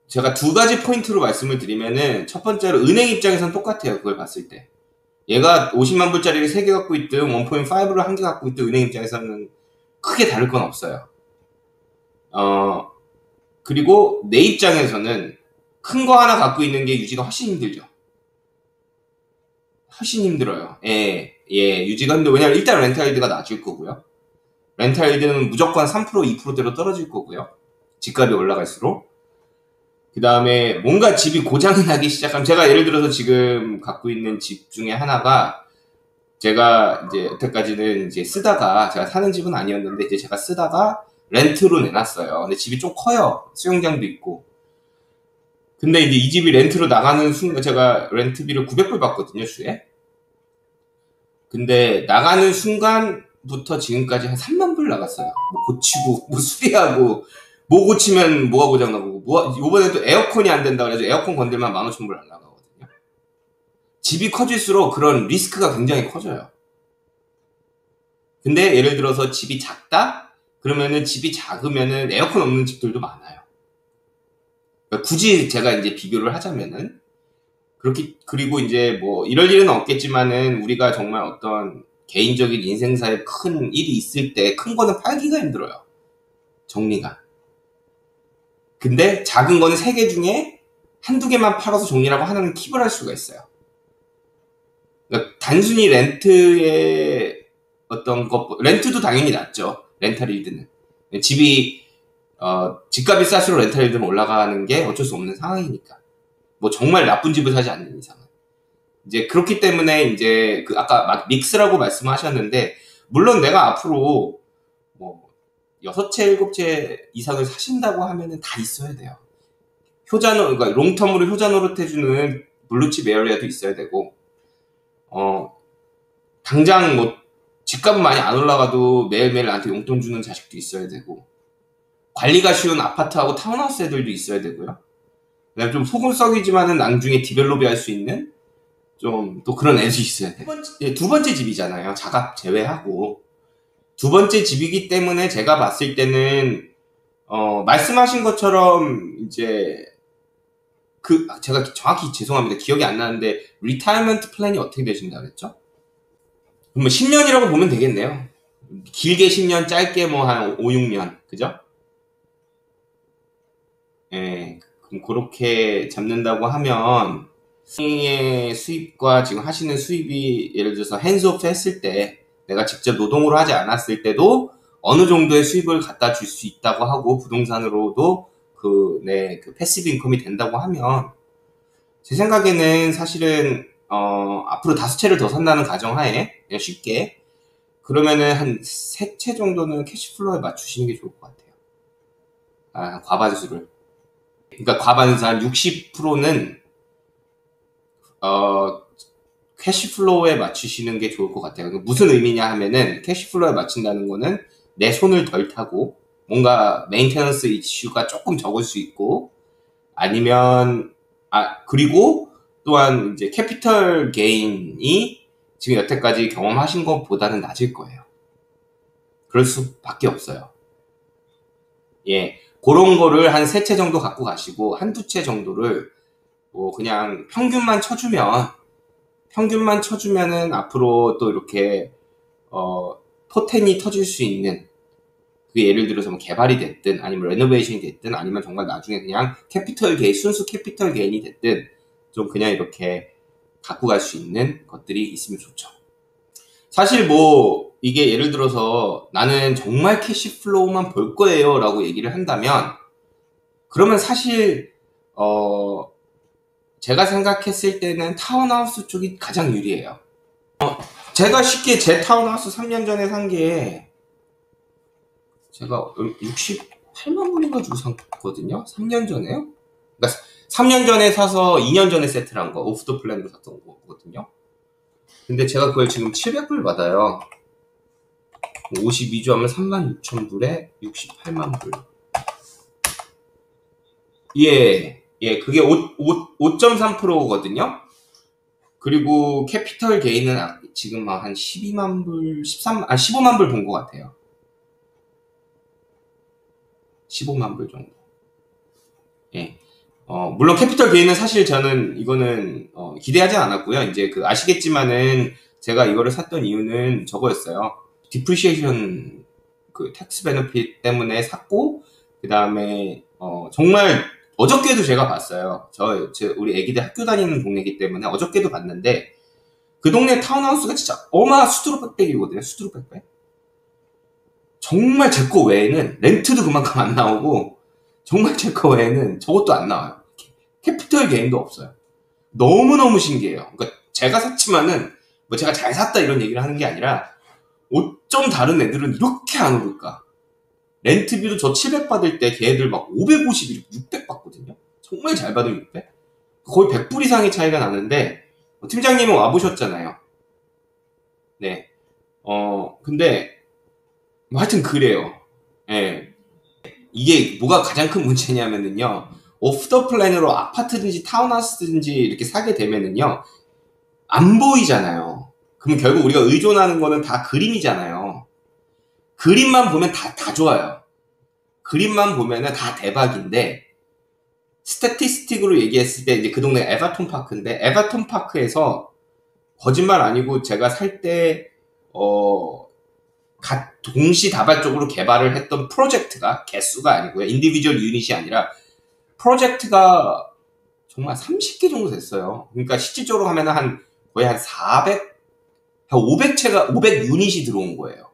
제가 두 가지 포인트로 말씀을 드리면은, 첫 번째로 은행 입장에서는 똑같아요. 그걸 봤을 때. 얘가 50만 불짜리를 3개 갖고 있든 1.5를 1개 갖고 있든 은행 입장에서는 크게 다를 건 없어요. 그리고 내 입장에서는 큰 거 하나 갖고 있는 게 유지가 훨씬 힘들죠. 훨씬 힘들어요. 유지가 힘들어요. 왜냐면 일단 렌탈일드가 낮을 거고요. 렌탈일드는 무조건 3%, 2%대로 떨어질 거고요. 집값이 올라갈수록. 그 다음에 뭔가 집이 고장이 나기 시작하면, 제가 예를 들어서 지금 갖고 있는 집 중에 하나가, 제가 이제 여태까지는 이제 쓰다가, 제가 사는 집은 아니었는데 이제 제가 쓰다가 렌트로 내놨어요. 근데 집이 좀 커요. 수영장도 있고. 근데 이제 이 집이 렌트로 나가는 순간, 제가 렌트비를 900불 받거든요, 주에. 근데 나가는 순간부터 지금까지 한 3만 불 나갔어요. 뭐 고치고, 뭐 수리하고, 뭐 고치면 뭐가 고장나고, 요번에도 에어컨이 안 된다 그래서 에어컨 건들면 15,000불 안 나가거든요. 집이 커질수록 그런 리스크가 굉장히 커져요. 근데 예를 들어서 집이 작다? 그러면은 집이 작으면은 에어컨 없는 집들도 많아요. 그러니까 굳이 제가 이제 비교를 하자면은, 그리고 이제 뭐 이럴 일은 없겠지만은, 우리가 정말 어떤 개인적인 인생사에 큰 일이 있을 때 큰 거는 팔기가 힘들어요. 정리가. 근데 작은 거는 3개 중에 한두 개만 팔아서 정리라고 하나는 킵을 할 수가 있어요. 그러니까 단순히 렌트의 어떤 렌트도 당연히 낮죠. 렌탈일드는. 집값이 쌀수록 렌탈일드는 올라가는 게 어쩔 수 없는 상황이니까. 뭐 정말 나쁜 집을 사지 않는 이상은. 이제 그렇기 때문에 이제 아까 막 믹스라고 말씀하셨는데, 물론 내가 앞으로 뭐 6채, 7채 이상을 사신다고 하면은 다 있어야 돼요. 그러니까 롱텀으로 효자 노릇해주는 블루칩 에어리아도 있어야 되고, 당장 뭐 집값은 많이 안 올라가도 매일매일 나한테 용돈 주는 자식도 있어야 되고, 관리가 쉬운 아파트하고 타운하우스 애들도 있어야 되고요. 그다음에 좀 속은 썩이지만은 나중에 디벨롭이 할 수 있는 좀 또 그런 애도 있어야 돼. 두 번째 집이잖아요. 자갑 제외하고. 두 번째 집이기 때문에 제가 봤을 때는, 말씀하신 것처럼 이제, 제가 정확히 죄송합니다. 기억이 안 나는데, 리타이먼트 플랜이 어떻게 되신다 그랬죠? 그럼 10년이라고 보면 되겠네요. 길게 10년, 짧게 뭐 한 5, 6년. 그죠? 예. 그럼 그렇게 잡는다고 하면, 의 수입과 지금 하시는 수입이 예를 들어서 핸즈오프 했을 때, 내가 직접 노동으로 하지 않았을 때도 어느 정도의 수입을 갖다 줄 수 있다고 하고, 부동산으로도 그 패시브 인컴이 된다고 하면, 제 생각에는 사실은 앞으로 5채를 더 산다는 가정하에 그냥 쉽게, 그러면은 한 3채 정도는 캐시플로우에 맞추시는 게 좋을 것 같아요. 과반수를. 그러니까 과반수 한 60%는 캐시플로우에 맞추시는 게 좋을 것 같아요. 무슨 의미냐 하면은, 캐시플로우에 맞춘다는 거는 내 손을 덜 타고 뭔가 메인테넌스 이슈가 조금 적을 수 있고, 아니면 그리고 또한 이제 캐피털 게인이 지금 여태까지 경험하신 것보다는 낮을 거예요. 그럴 수밖에 없어요. 예, 그런 거를 한 3채 정도 갖고 가시고, 한두 채 정도를 뭐 그냥 평균만 쳐주면은 앞으로 또 이렇게 포텐이 터질 수 있는, 그게 예를 들어서 뭐 개발이 됐든 아니면 레노베이션이 됐든 아니면 정말 나중에 그냥 순수 캐피털 게인이 됐든 좀 그냥 이렇게 갖고 갈 수 있는 것들이 있으면 좋죠. 사실 뭐 이게 예를 들어서 나는 정말 캐시플로우만 볼 거예요 라고 얘기를 한다면, 그러면 사실 제가 생각했을 때는 타운하우스 쪽이 가장 유리해요. 제가 쉽게 제 타운하우스 3년 전에 산 게, 제가 68만 불인가 주고 샀거든요. 3년 전에요. 그러니까 3년 전에 사서 2년 전에 세트를 한 거, 오프 더 플랜으로 샀던 거거든요. 근데 제가 그걸 지금 700불 받아요. 52주 하면 36,000불에 68만 불. 예, 그게 5.3%거든요. 그리고 캐피털 게인은 지금 막 한 12만 불, 15만 불 본 것 같아요. 15만 불 정도. 예. 물론 캐피털 게인은 사실 저는 이거는 기대하지 않았고요. 이제 그 아시겠지만은 제가 이거를 샀던 이유는 저거였어요. 디프리시에이션 그 텍스 베너핏 때문에 샀고, 그 다음에 정말 어저께도 제가 봤어요. 우리 애기들 학교 다니는 동네이기 때문에 어저께도 봤는데, 그 동네 타운하우스가 진짜 수두룩 빽빽이거든요. 수두룩 빽빽. 정말 제 거 외에는 렌트도 그만큼 안 나오고, 정말 제 거 외에는 저것도 안 나와요. 캐피털 게인도 없어요. 너무너무 신기해요. 그러니까 제가 샀지만은 뭐 제가 잘 샀다 이런 얘기를 하는 게 아니라 어쩜 다른 애들은 이렇게 안 오를까? 렌트비도 저 700 받을 때 걔네들 막 550, 600 받거든요. 정말 잘 받으면 600? 거의 100불 이상의 차이가 나는데 팀장님은 와보셨잖아요. 네. 근데 뭐 하여튼 그래요. 예. 이게 뭐가 가장 큰 문제냐면은요. 오프 더 플랜으로 아파트든지 타운하우스든지 이렇게 사게 되면은요. 안 보이잖아요. 그럼 결국 우리가 의존하는 거는 다 그림이잖아요. 그림만 보면 다 좋아요. 그림만 보면은 다 대박인데, 스태티스틱으로 얘기했을 때 이제 그 동네가 에버톤 파크인데, 에버톤 파크에서 거짓말 아니고 제가 살 때, 동시다발적으로 개발을 했던 프로젝트가 개수가 아니고요. 인디비주얼 유닛이 아니라 프로젝트가 정말 30개 정도 됐어요. 그러니까 실질적으로 하면은 거의 한 500 유닛이 들어온 거예요.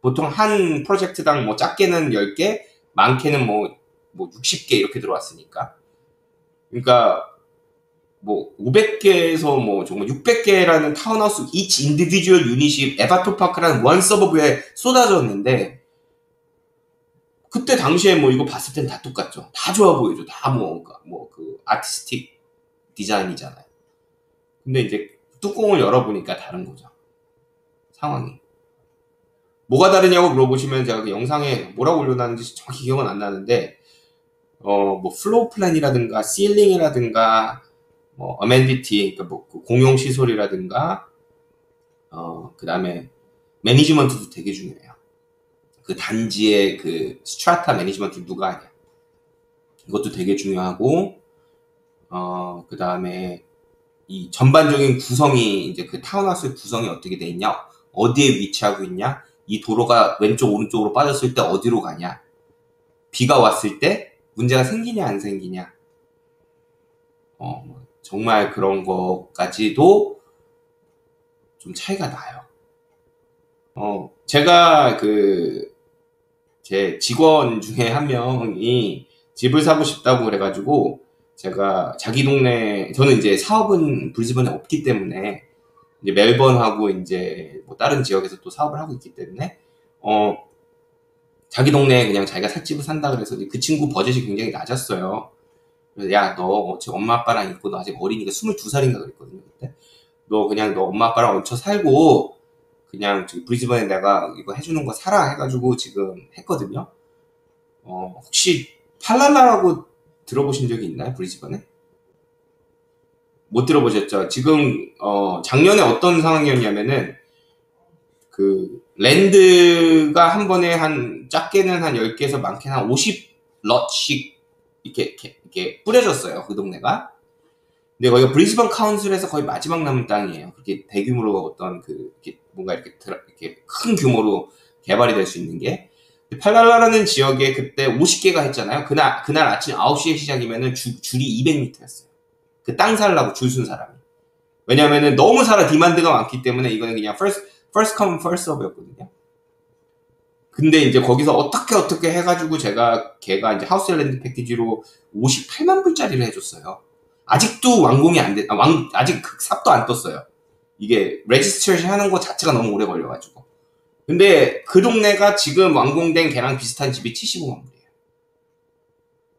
보통 한 프로젝트당 뭐 작게는 10개, 많게는 뭐 60개 이렇게 들어왔으니까. 그러니까 뭐 500개에서 뭐 정말 600개라는 타운하우스 each individual 유닛이 에바톤 파크라는 원 서버브에 쏟아졌는데, 그때 당시에 뭐 이거 봤을 땐 다 똑같죠. 다 좋아 보이죠. 다 그 아티스틱 디자인이잖아요. 근데 이제 뚜껑을 열어보니까 다른 거죠. 상황이. 뭐가 다르냐고 물어보시면 제가 그 영상에 뭐라고 올려놨는지 정확히 기억은 안 나는데, 뭐 플로우 플랜이라든가 실링이라든가 뭐 어멘디티, 그러니까 뭐 그 공용 시설이라든가 그 다음에 매니지먼트도 되게 중요해요. 그 단지의 그 스트라타 매니지먼트 누가 하냐, 이것도 되게 중요하고, 그 다음에 이 전반적인 구성이, 이제 그 타운하우스의 구성이 어떻게 돼 있냐, 어디에 위치하고 있냐, 이 도로가 왼쪽 오른쪽으로 빠졌을 때 어디로 가냐, 비가 왔을 때 문제가 생기냐 안 생기냐, 정말 그런 것까지도 좀 차이가 나요. 제가 제 직원 중에 한 명이 집을 사고 싶다고 그래가지고, 제가 자기 동네, 저는 이제 사업은 브리즈번에 없기 때문에, 이제 멜번하고 이제 뭐 다른 지역에서 또 사업을 하고 있기 때문에, 자기 동네에 그냥 자기가 살 집을 산다 그래서 그 친구 버젯이 굉장히 낮았어요. 그래서 야, 너 지금 엄마 아빠랑 있고 너 아직 어리니까 22살인가 그랬거든요, 그때. 너 엄마 아빠랑 얹혀 살고 그냥 저기 브리즈번에 내가 이거 해주는 거 사라 해가지고 지금 했거든요. 혹시 팔랄라라고 들어보신 적이 있나요, 브리즈번에? 못 들어보셨죠? 지금 작년에 어떤 상황이었냐면은, 그 랜드가 한 번에 작게는 한 10개에서 많게는 한 50럿씩 이렇게 뿌려졌어요, 그 동네가. 근데 거기가 브리즈번 카운슬에서 거의 마지막 남은 땅이에요. 그렇게 대규모로 어떤 뭔가 이렇게 큰 규모로 개발이 될 수 있는 게. 팔랄라라는 지역에 그때 50개가 했잖아요. 그날 아침 9시에 시작이면은 줄이 200m였어요. 그 땅 살라고 줄 쓴 사람이. 왜냐면은 너무 디만드가 많기 때문에 이거는 그냥 first come first serve였거든요. 근데 이제 거기서 어떻게 해가지고 걔가 이제 하우스랜드 패키지로 58만 불짜리를 해줬어요. 아직도 완공이 안 돼, 아직 삽도 안 떴어요. 이게 레지스트레이션 하는 거 자체가 너무 오래 걸려가지고. 근데 그 동네가 지금 완공된 걔랑 비슷한 집이 75만 불이에요.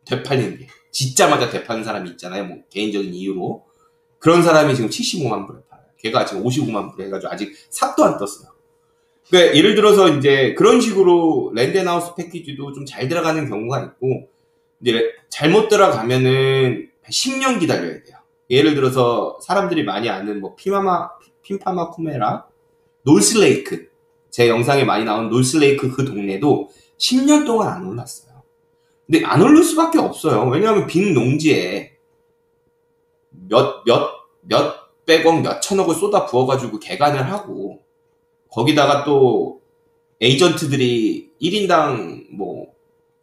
되팔리는 게. 짓자마자 되파는 사람이 있잖아요. 뭐 개인적인 이유로. 그런 사람이 지금 75만 불에 팔아요. 걔가 지금 55만 불에 해가지고 아직 삽도 안 떴어요. 그러니까 예를 들어서 이제 그런 식으로 랜드하우스 패키지도 좀 잘 들어가는 경우가 있고, 이제 잘못 들어가면은 10년 기다려야 돼요. 예를 들어서 사람들이 많이 아는 뭐 핀파마 쿠메라, 놀스레이크, 제 영상에 많이 나온 놀스레이크 그 동네도 10년 동안 안 올랐어요. 근데 안 오를 수밖에 없어요. 왜냐하면 빈 농지에 몇백억, 몇천억을 쏟아 부어가지고 개간을 하고, 거기다가 또 에이전트들이 1인당 뭐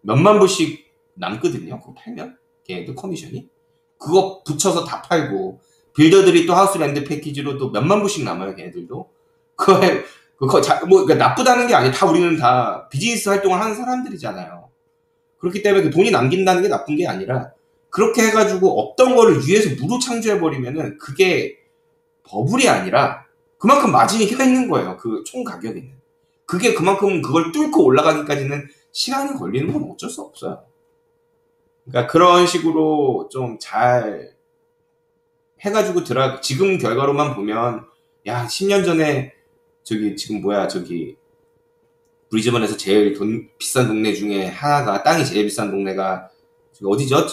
몇만 불씩 남거든요. 그거 팔면 걔네들 커미션이 그거 붙여서 다 팔고, 빌더들이 또 하우스랜드 패키지로 또 몇만 불씩 남아요. 걔네들도 그러니까 나쁘다는 게 아니에요. 다 우리는 다 비즈니스 활동을 하는 사람들이잖아요. 그렇기 때문에 그 돈이 남긴다는 게 나쁜 게 아니라, 그렇게 해가지고 없던 거를 위에서 무로 창조해버리면은 그게 버블이 아니라 그만큼 마진이 껴있는 거예요. 그 총 가격에는. 그게 그만큼 그걸 뚫고 올라가기까지는 시간이 걸리는 건 어쩔 수 없어요. 그러니까 그런 식으로 좀 잘 해가지고 지금 결과로만 보면, 야, 10년 전에 지금 브리즈번에서 제일 비싼 동네 중에 하나가, 땅이 제일 비싼 동네가 어디죠?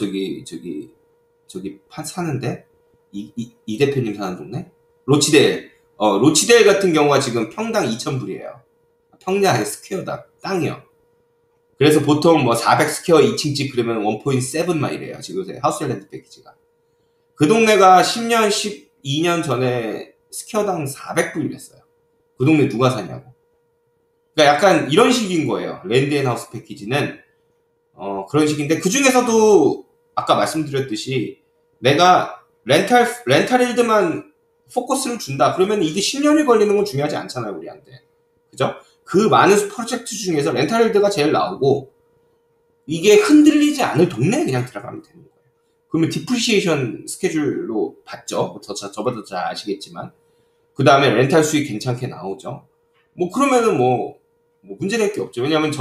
사는데? 이 대표님 사는 동네? 로치델. 로치델 같은 경우가 지금 평당 2,000불이에요. 평당 아니 스퀘어당. 땅이요. 그래서 보통 뭐 400 스퀘어 2층 집 그러면 1.7 막 이래요. 지금 요새 하우스랜드 패키지가. 그 동네가 10년, 12년 전에 스퀘어당 400불이랬어요. 그 동네 누가 사냐고. 그러니까 약간 이런 식인 거예요. 랜드앤하우스 패키지는 그런 식인데, 그 중에서도 아까 말씀드렸듯이 내가 렌탈일드만 포커스를 준다 그러면 이게 10년이 걸리는 건 중요하지 않잖아요, 우리한테. 그죠? 그 많은 프로젝트 중에서 렌탈일드가 제일 나오고, 이게 흔들리지 않을 동네에 그냥 들어가면 되는 거예요. 그러면 디프리시에이션 스케줄로 봤죠. 저보다 잘 아시겠지만. 그 다음에 렌탈 수익 괜찮게 나오죠. 뭐 그러면은 뭐 문제될 게 없죠. 왜냐하면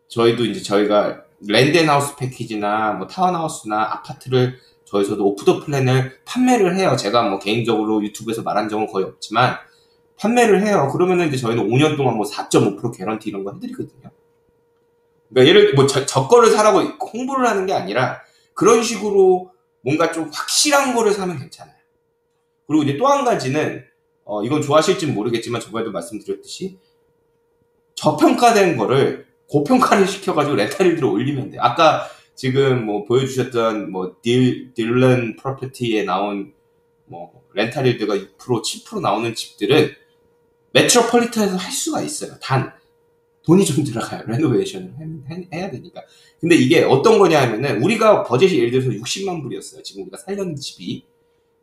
저희도 이제 저희가 랜드앤하우스 패키지나 뭐 타운하우스나 아파트를 저희서도 오프 더 플랜을 판매를 해요. 제가 뭐 개인적으로 유튜브에서 말한 적은 거의 없지만 판매를 해요. 그러면은 이제 저희는 5년 동안 뭐 4.5% 개런티 이런 거 해드리거든요. 그러니까 예를 뭐 저 거를 사라고 홍보를 하는 게 아니라 그런 식으로 뭔가 좀 확실한 거를 사면 괜찮아요. 그리고 이제 또 한 가지는 이건 좋아하실지는 모르겠지만 저번에도 말씀드렸듯이 저평가된 거를 고평가를 시켜가지고 렌탈일드로 올리면 돼요. 아까 지금 뭐 보여주셨던 뭐 딜런 프로퍼티에 나온 뭐 렌탈일드가 6%, 7% 나오는 집들은 메트로폴리탄에서 할 수가 있어요. 단 돈이 좀 들어가요. 레노베이션을 해야 되니까. 근데 이게 어떤 거냐 하면은 우리가 버젯이 예를 들어서 60만 불이었어요. 지금 우리가 살려는 집이.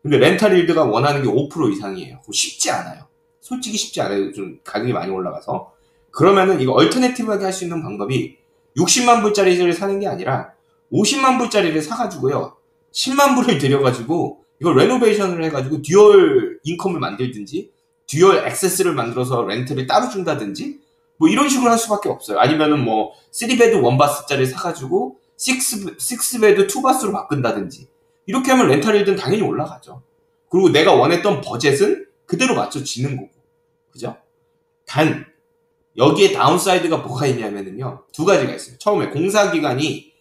근데 렌탈일드가 원하는 게 5% 이상이에요. 그거 쉽지 않아요. 솔직히 쉽지 않아요. 좀 가격이 많이 올라가서. 그러면은 이거 얼터네티브하게 할 수 있는 방법이 60만 불짜리를 사는 게 아니라 50만 불짜리를 사가지고요. 10만 불을 들여가지고 이걸 레노베이션을 해가지고 듀얼 인컴을 만들든지 듀얼 액세스를 만들어서 렌트를 따로 준다든지 뭐 이런 식으로 할 수밖에 없어요. 아니면은 뭐 3베드 1바스짜리 사가지고 6베드 2바스로 바꾼다든지 이렇게 하면 렌탈일드는 당연히 올라가죠. 그리고 내가 원했던 버젯은 그대로 맞춰지는 거고. 그죠? 단 여기에 다운사이드가 뭐가 있냐면은요. 두 가지가 있어요. 처음에 공사기간이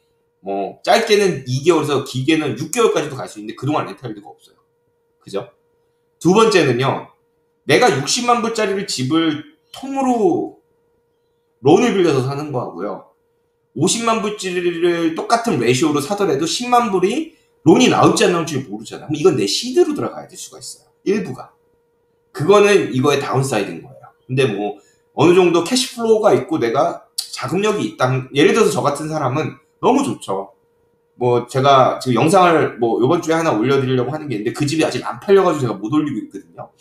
뭐 짧게는 2개월에서 길게는 6개월까지도 갈 수 있는데 그동안 렌탈일드가 없어요. 그죠? 두 번째는요. 내가 60만 불짜리를 집을 통으로 론을 빌려서 사는 거하고요. 50만 불짜리를 똑같은 레이쇼로 사더라도 10만 불이 론이 나올지 안 나올지 모르잖아. 그럼 이건 내 시드로 들어가야 될 수가 있어요. 일부가. 그거는 이거의 다운사이드인 거예요. 근데 뭐 어느 정도 캐시플로우가 있고 내가 자금력이 있다. 예를 들어서 저 같은 사람은 너무 좋죠. 뭐 제가 지금 영상을 뭐 이번 주에 하나 올려드리려고 하는 게 있는데 그 집이 아직 안 팔려가지고 제가 못 올리고 있거든요.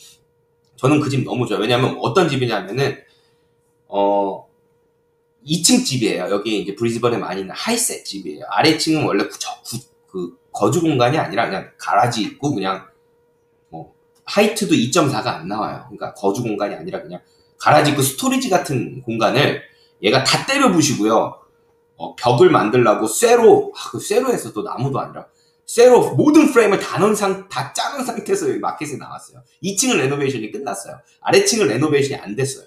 저는 그 집 너무 좋아요. 왜냐하면 어떤 집이냐면은 2층 집이에요. 여기 이제 브리즈번에 많이 있는 하이셋 집이에요. 아래층은 원래 그 거주 공간이 아니라 그냥 가라지 있고 그냥 뭐 하이트도 2.4가 안 나와요. 그러니까 거주 공간이 아니라 그냥 가라지 있고 스토리지 같은 공간을 얘가 다 때려 부시고요. 벽을 만들라고 쇠로에서도 나무도 아니라 쇠로 모든 프레임을 다 짜는 상태에서 여기 마켓에 나왔어요. 2층은 레노베이션이 끝났어요. 아래층은 레노베이션이 안 됐어요.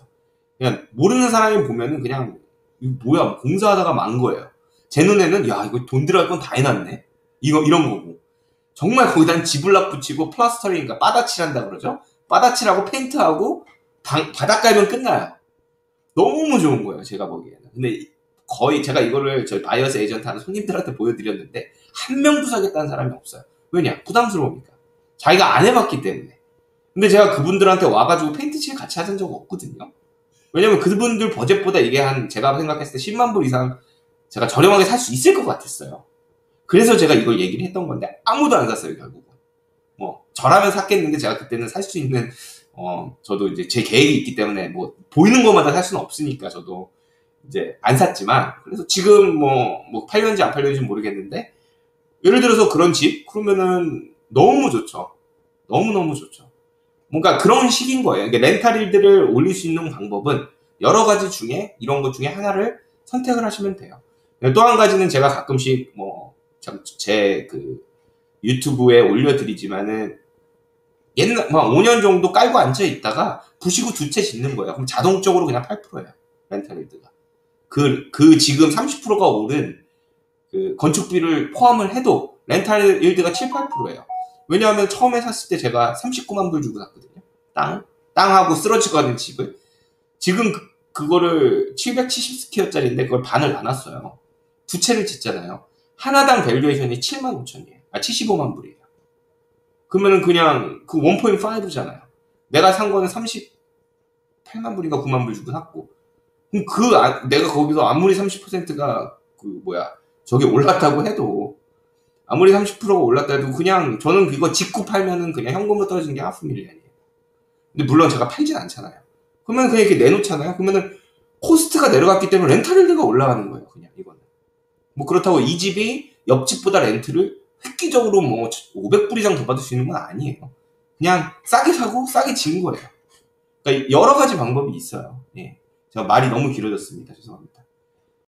그냥 모르는 사람이 보면은 그냥 이거 뭐야 공사하다가 만 거예요. 제 눈에는 야 이거 돈 들어갈 건 다 해놨네. 이런 거고 정말 거기다 지블락 붙이고 플라스터링 그러니까 바닥칠한다 그러죠. 바닥칠하고 페인트하고 바닥 깔면 끝나요. 너무 좋은 거예요 제가 보기에는. 근데 거의 제가 이거를 저희 바이어스 에이전트 하는 손님들한테 보여드렸는데 한 명도 사겠다는 사람이 없어요. 왜냐? 부담스러우니까. 자기가 안 해봤기 때문에. 근데 제가 그분들한테 와가지고 페인트 칠 같이 하던 적 없거든요. 왜냐면 그분들 버젯보다 이게 제가 생각했을 때 10만 불 이상 제가 저렴하게 살 수 있을 것 같았어요. 그래서 제가 이걸 얘기를 했던 건데 아무도 안 샀어요, 결국은. 뭐 저라면 샀겠는데 제가 그때는 살 수 있는 저도 이제 제 계획이 있기 때문에 뭐 보이는 것마다 살 수는 없으니까 저도 이제 안 샀지만, 그래서 지금 뭐 팔렸는지 안 팔렸는지 모르겠는데 예를 들어서 그런 집 그러면은 너무 좋죠. 너무너무 좋죠. 뭔가 그런 식인 거예요. 그러니까 렌탈일들을 올릴 수 있는 방법은 여러 가지 중에 이런 것 중에 하나를 선택을 하시면 돼요. 또 한 가지는 제가 가끔씩 제 유튜브에 올려드리지만은 옛날 5년 정도 깔고 앉아 있다가 부시고 두 채 짓는 거예요. 그럼 자동적으로 그냥 8%예요. 렌탈일드가. 지금 30%가 오른 건축비를 포함을 해도 렌탈일드가 7, 8%예요. 왜냐하면 처음에 샀을 때 제가 39만 불 주고 샀거든요. 땅하고 쓰러지거든 집을. 지금 그거를 770스퀘어짜리인데 그걸 반을 나눴어요. 두 채를 짓잖아요. 하나당 밸류에이션이 7만 5천이에요. 75만 불이에요. 그러면은 그냥 1.5잖아요. 내가 산 거는 38만 불인가 9만 불 주고 샀고. 그럼 내가 거기서 아무리 30%가 저기 올랐다고 해도, 아무리 30%가 올랐다 해도 그냥 저는 그거 짓고 팔면은 그냥 현금으로 떨어지는 게 $500,000이에요. 근데 물론 제가 팔진 않잖아요. 그러면 그냥 이렇게 내놓잖아요. 그러면은 코스트가 내려갔기 때문에 렌탈료가 올라가는 거예요. 그냥 이거는. 뭐 그렇다고 이 집이 옆집보다 렌트를 획기적으로 500불 이상 더 받을 수 있는 건 아니에요. 그냥 싸게 사고 싸게 지은 거예요. 그러니까 여러 가지 방법이 있어요. 예. 제가 말이 너무 길어졌습니다. 죄송합니다.